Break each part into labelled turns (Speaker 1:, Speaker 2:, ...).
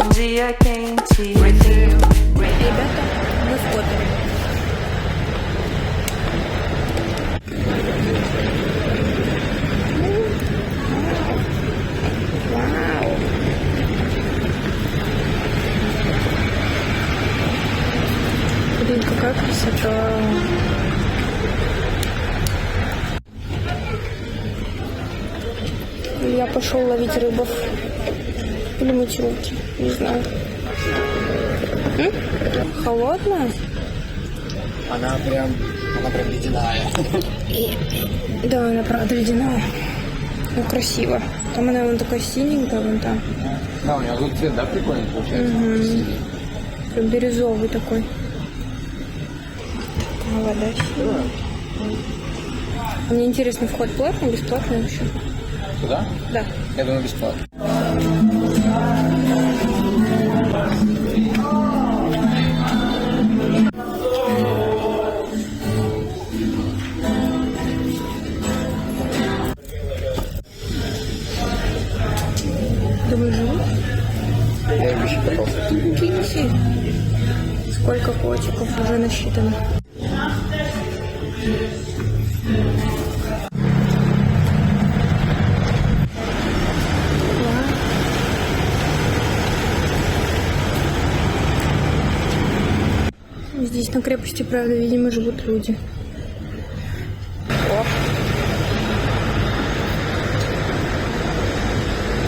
Speaker 1: Ребята, мы в Котове. Вау! Блин, какая красота! Я пошел ловить рыбов. Или мыть руки, не знаю. Холодная?
Speaker 2: Она прям ледяная.
Speaker 1: Да, она правда ледяная. Ну, красиво. Там она вон такая синенькая, вон там.
Speaker 2: Да, у нее тут цвет, да, прикольный получается?
Speaker 1: Прям бирюзовый такой. А вода синяя. Мне интересно, вход платный, бесплатный вообще?
Speaker 2: Сюда?
Speaker 1: Да.
Speaker 2: Я думаю, бесплатно.
Speaker 1: Думаю, живут?
Speaker 2: Я люблю котов.
Speaker 1: Киньте. Сколько котиков уже насчитано? Здесь на крепости, правда, видимо, живут люди. О!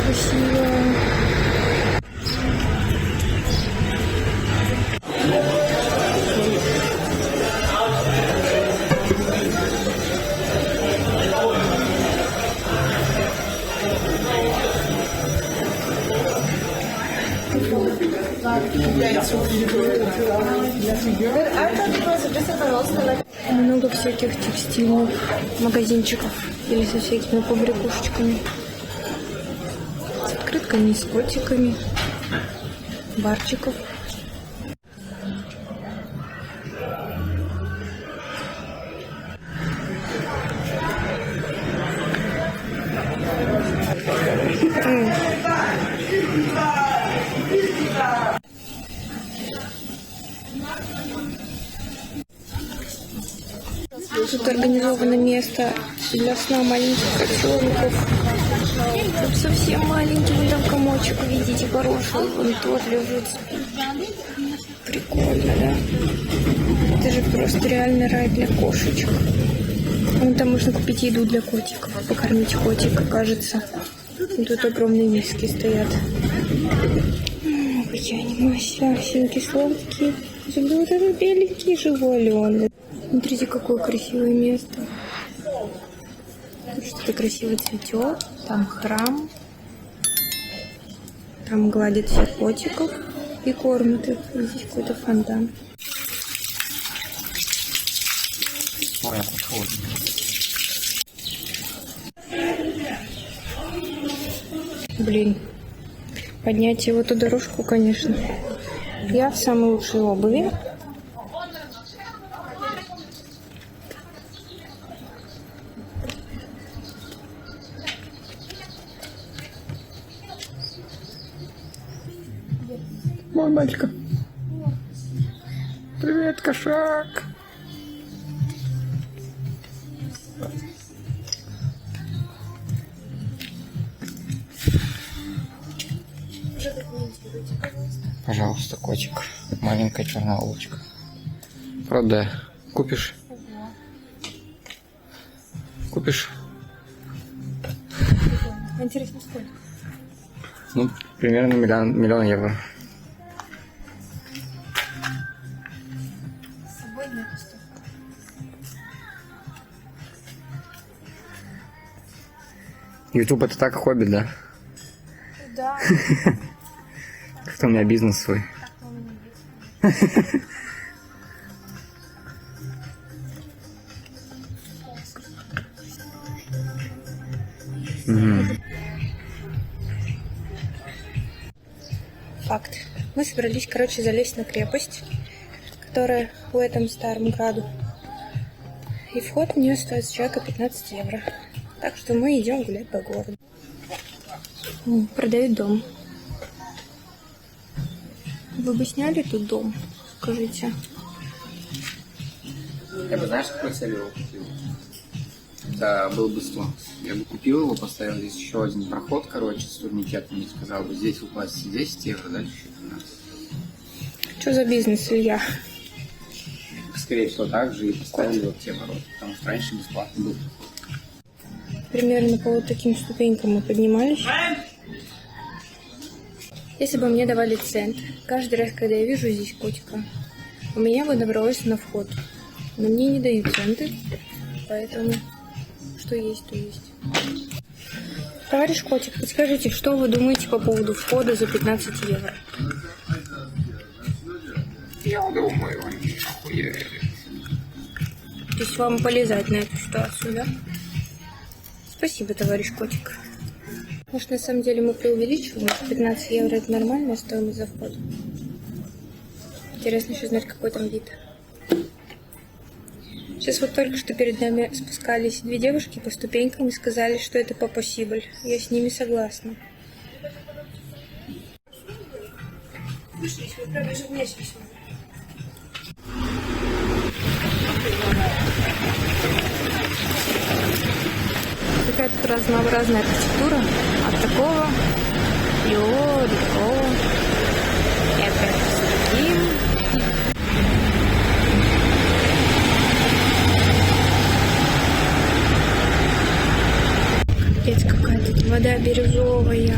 Speaker 1: Красиво. Много всяких текстильных магазинчиков или со всякими побрякушечками, с открытками и с котиками, барчиков. Тут организовано место для сна маленьких котенков. Тут совсем маленький, вон там комочек, видите, хороший. Он тот лежит. Прикольно, да? Это же просто реально рай для кошечек. Вон там можно купить еду для котиков, покормить котика, кажется. И тут огромные миски стоят. Какие они масюсенькие, сладкие. Вот это беленький живой Леон. Смотрите, какое красивое место. Что-то красиво цветет. Там храм. Там гладят всех котиков и кормят их. И здесь какой-то фонтан.
Speaker 2: Ой, как холодно.
Speaker 1: Блин. Поднять его эту дорожку, конечно. Я в самой лучшей обуви.
Speaker 2: Мой мальчик. Привет, кошак. Пожалуйста, котик. Маленькая черная улочка. Правда, купишь? Купишь?
Speaker 1: Интересно, сколько?
Speaker 2: Ну, примерно миллион евро.
Speaker 1: С собой нет столько.
Speaker 2: YouTube это так хобби, да?
Speaker 1: Да.
Speaker 2: Как-то у меня бизнес свой.
Speaker 1: Факт. Мы собрались, короче, залезть на крепость, которая в этом старом граду. И вход в нее стоит с человека 15 евро. Так что мы идем гулять по городу. Продают дом. Вы бы сняли тут дом? Скажите.
Speaker 2: Я бы, знаешь, какой целью его купил? Это был бы слон. Я бы купил его, поставил здесь еще один проход, короче, с турникетом, и сказал бы, здесь вы платите 10 евро, дальше еще 15.
Speaker 1: Что за бизнес, Илья?
Speaker 2: Скорее всего, так же и поставили вот те ворота, потому что раньше бесплатно был.
Speaker 1: Примерно по вот таким ступенькам мы поднимались. Если бы мне давали цент, каждый раз, когда я вижу здесь котика, у меня бы набралось на вход. Но мне не дают центы, поэтому что есть, то есть. Товарищ котик, подскажите, что вы думаете по поводу входа за 15 евро?
Speaker 2: Я думаю, они охуели.
Speaker 1: То есть вам полезать на эту ситуацию, да? Спасибо, товарищ котик. Может, на самом деле мы преувеличиваем? 15 евро – это нормальная стоимость за вход? Интересно еще знать, какой там вид. Сейчас вот только что перед нами спускались две девушки по ступенькам и сказали, что это Папа Сибль. Я с ними согласна. Такая тут разнообразная архитектура. От такого и до такого. И опять с таким. Капец, какая тут вода бирюзовая.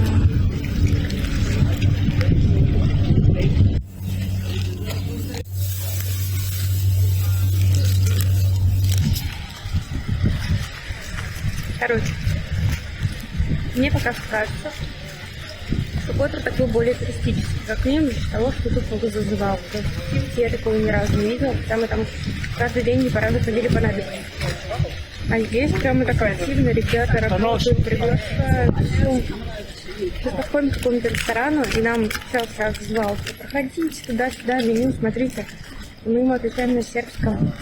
Speaker 1: Короче, мне пока кажется, что Котр такой более туристический, как минимум из того, что тут много зазывал. Я такого ни разу не видела, хотя мы там каждый день не по разу ходили по набережной. А здесь прямо так активно ребята работают, приглашают, все. Мы подходим к какому-то ресторану, и нам человек звал, проходите туда-сюда, меню, смотрите. И мы ему отвечаем на сербском.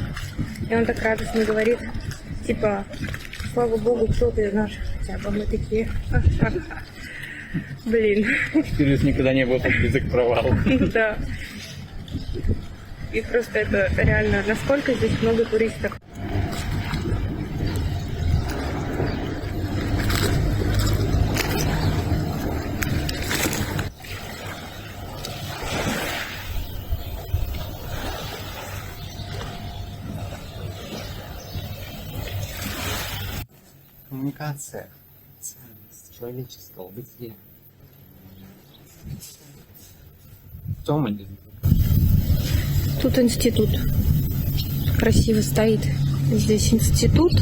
Speaker 1: И он так радостно говорит, типа, слава богу, кто-то из наших хотя бы. Мы такие, блин.
Speaker 2: Теперь никогда не был так язык провал.
Speaker 1: Да. И просто это реально, насколько здесь много туристов.
Speaker 2: Коммуникация. Ценность человеческого бытия. В том они.
Speaker 1: Тут институт. Красиво стоит. Здесь институт.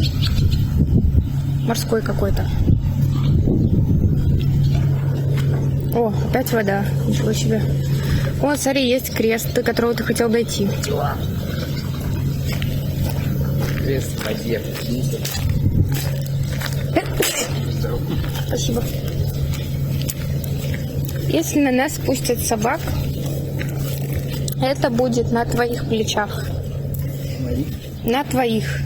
Speaker 1: Морской какой-то. О, опять вода. Ничего себе. О, смотри, есть крест, до которого ты хотел дойти.
Speaker 2: Крест в воде.
Speaker 1: Спасибо. Если на нас пустят собак, это будет на твоих плечах. На твоих.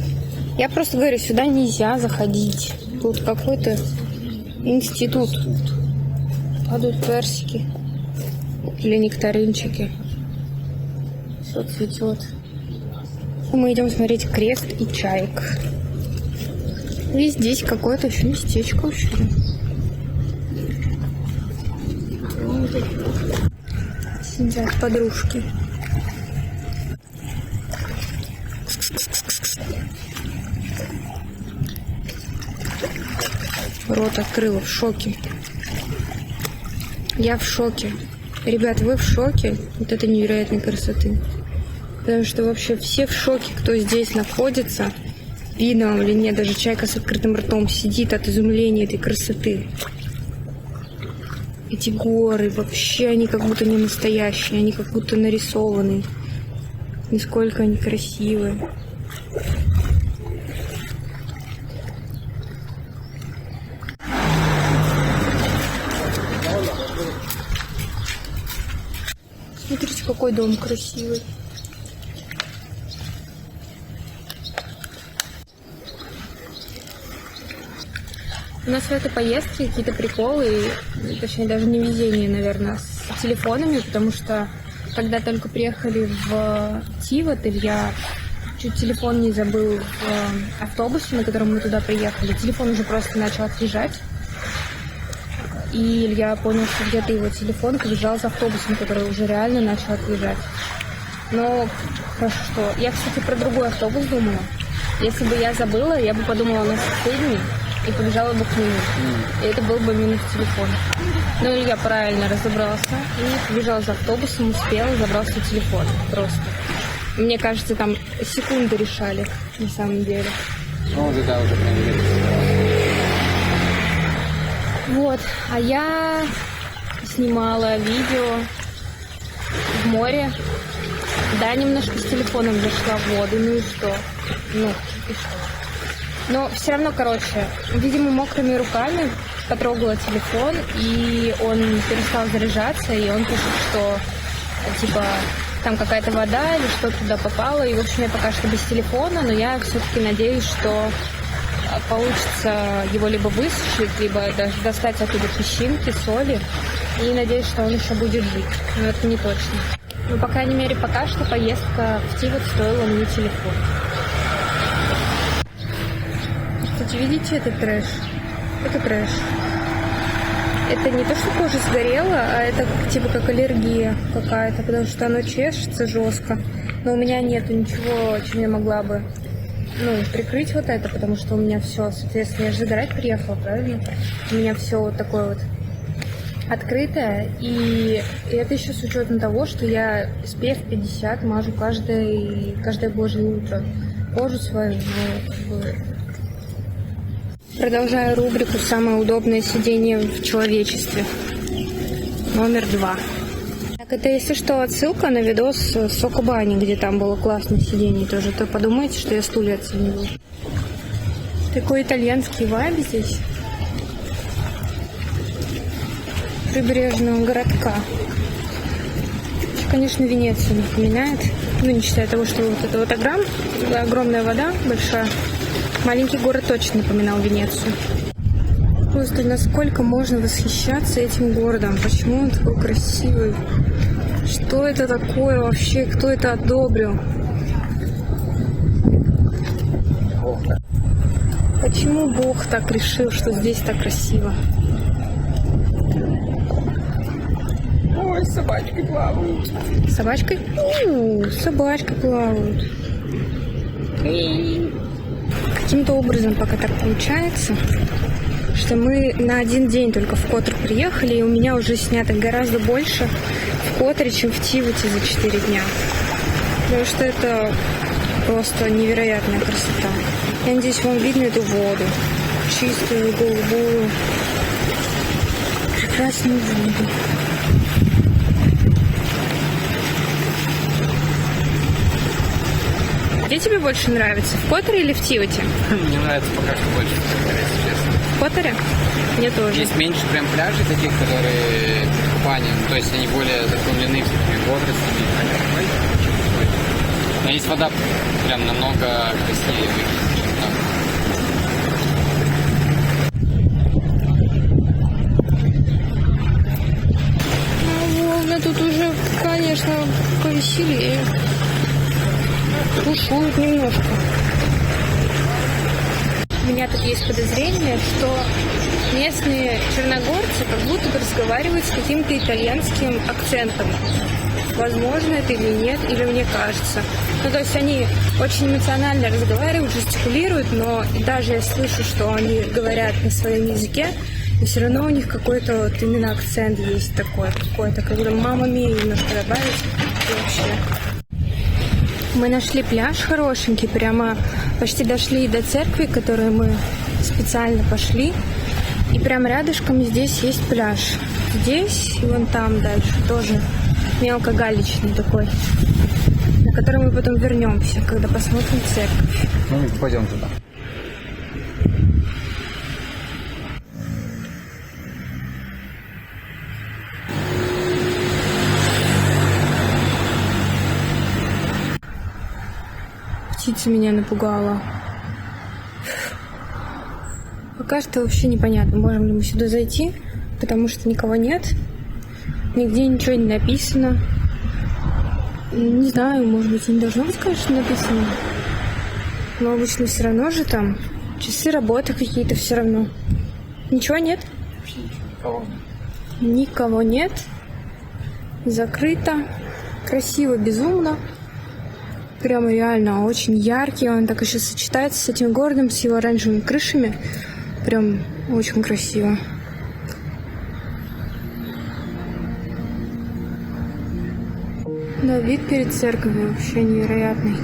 Speaker 1: Я просто говорю, сюда нельзя заходить. Тут какой-то институт. Падают персики. Или нектаринчики. Все цветет. Мы идем смотреть крест и чаек. И здесь какое-то еще местечко вообще. Сидят подружки. Рот открыла, в шоке. Я в шоке. Ребят, вы в шоке от этой невероятной красоты. Потому что вообще все в шоке, кто здесь находится. Видно вам или нет, даже чайка с открытым ртом сидит от изумления этой красоты. Эти горы, вообще они как будто не настоящие, они как будто нарисованы. Насколько они красивые. Смотрите, какой дом красивый. У нас в этой поездке какие-то приколы, точнее даже не везение, наверное, с телефонами, потому что когда только приехали в Тивотель, я чуть телефон не забыл в автобусе, на котором мы туда приехали. Телефон уже просто начал отъезжать. И Илья понял, что где-то его телефон побежал за автобусом, который уже реально начал отъезжать. Но хорошо, что... Я, кстати, про другой автобус думала. Если бы я забыла, я бы подумала на соседний и побежала бы к нему. И это был бы минус телефон. Но Илья правильно разобрался и побежал за автобусом, успел, забрал свой телефон. Просто. Мне кажется, там секунды решали, на самом деле.
Speaker 2: Ну, да, уже прям видно.
Speaker 1: Вот, а я снимала видео в море. Да, немножко с телефоном зашла в воду, ну и что? Ну, и что? Но все равно, короче, видимо, мокрыми руками потрогала телефон, и он перестал заряжаться, и он пишет, что, типа, там какая-то вода или что-то туда попало, и, в общем, я пока что без телефона, но я все-таки надеюсь, что получится его либо высушить, либо даже достать оттуда песчинки, соли, и надеюсь, что он еще будет жить, но это не точно. Ну, по крайней мере, пока что поездка в Тивот стоила мне телефон. Кстати, видите этот трэш? Это трэш. Это не то, что кожа сгорела, а это типа как аллергия какая-то, потому что оно чешется жестко. Но у меня нету ничего, чем я могла бы, прикрыть вот это, потому что у меня все, соответственно, я же загорать приехала, правильно? У меня все вот такое вот открытое, и это еще с учетом того, что я SPF 50 мажу каждое божье утро кожу свою. Продолжаю рубрику «Самое удобное сиденье в человечестве». Номер 2. Так, это, если что, отсылка на видос Сокобани, где там было классное сиденье тоже. То подумайте, что я стулья оценила. Такой итальянский вайб здесь. Прибрежного городка. Конечно, Венецию напоминает. Ну, не считая того, что вот это вот огромная вода большая. Маленький город точно напоминал Венецию. Просто насколько можно восхищаться этим городом? Почему он такой красивый? Что это такое вообще? Кто это одобрил? Почему Бог так решил, что здесь так красиво?
Speaker 2: Ой, собачкой плавают.
Speaker 1: Собачкой? Собачкой плавают. Каким-то образом пока так получается, что мы на один день только в Котор приехали, и у меня уже снято гораздо больше в Которе, чем в Тивоте за 4 дня. Потому что это просто невероятная красота. Я надеюсь, вам видно эту воду. Чистую, голубую, прекрасную воду. Где тебе больше нравится, в Которе или в Тивоте?
Speaker 2: Мне нравится пока что больше, если честно.
Speaker 1: В Которе? Мне тоже.
Speaker 2: Есть меньше прям пляжей таких, которые для купания, то есть они более заполнены всякими водорослями. Но есть вода прям намного красивее выглядит, чем там.
Speaker 1: Волны тут уже, конечно, повеселее. Бушуют немножко. У меня тут есть подозрение, что местные черногорцы как будто бы разговаривают с каким-то итальянским акцентом. Возможно, это или нет, или мне кажется. Ну, то есть они очень эмоционально разговаривают, жестикулируют, но даже я слышу, что они говорят на своем языке, и все равно у них какой-то вот именно акцент есть такой, какой-то, как будто «мама мия» немножко добавить и вообще. Мы нашли пляж хорошенький, прямо почти дошли до церкви, к которой мы специально пошли. И прямо рядышком здесь есть пляж. Здесь и вон там дальше тоже мелкогалечный такой, на который мы потом вернемся, когда посмотрим церковь.
Speaker 2: Ну, пойдем туда.
Speaker 1: Птица меня напугала. Пока что вообще непонятно, можем ли мы сюда зайти, потому что никого нет. Нигде ничего не написано. Не знаю, может быть, не должно быть, конечно, написано. Но обычно все равно же там часы работы какие-то все равно. Ничего нет?
Speaker 2: Вообще ничего, никого нет.
Speaker 1: Никого нет. Закрыто. Красиво, безумно. Прямо реально очень яркий. Он так еще сочетается с этим городом, с его оранжевыми крышами. Прям очень красиво. Да, вид перед церковью вообще невероятный.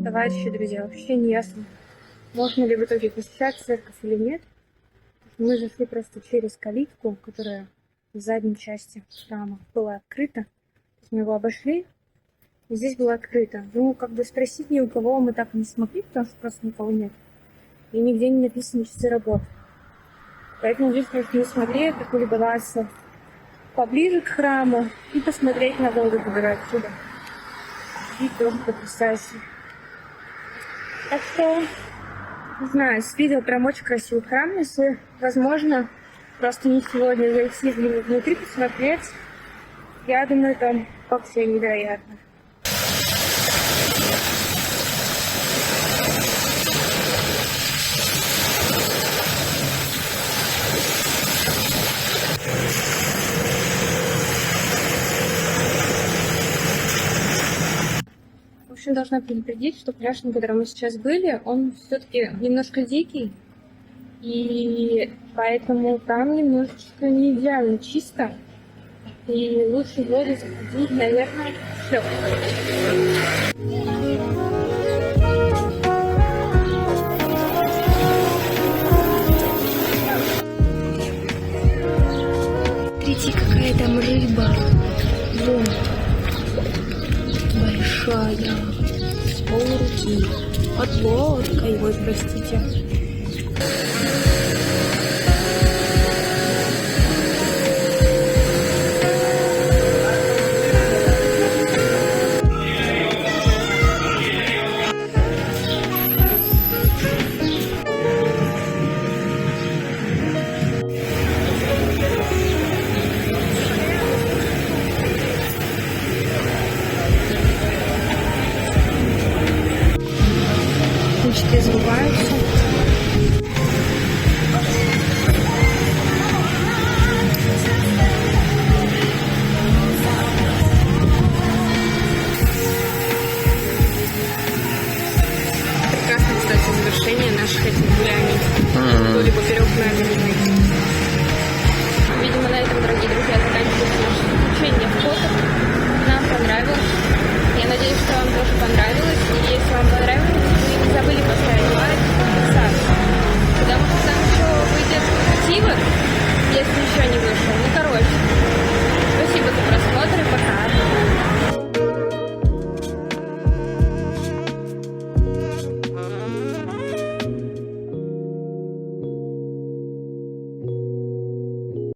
Speaker 1: Товарищи, друзья, вообще не ясно, можно ли в итоге посещать церковь или нет. Мы зашли просто через калитку, которая в задней части храма была открыта. То есть мы его обошли, и здесь было открыто. Ну, как бы спросить ни у кого мы так и не смогли, потому что просто никого нет. И нигде не написано часы работы. Поэтому здесь просто не смогли, это полюбоваться поближе к храму и посмотреть на воду, которая оттуда. Вид тоже потрясающий. Так что, не знаю, с видео прям очень красивый храм. Если возможно, просто не сегодня зайти внутри посмотреть, я думаю, там вообще невероятно. В общем, должна предупредить, что пляж, на котором мы сейчас были, он все-таки немножко дикий, и поэтому там немножечко не идеально чисто, и лучше в воду заходить, наверное, в шлёпках. Смотрите, какая там рыба. Вон. Большая. С полруки. Под лодкой, ой, простите.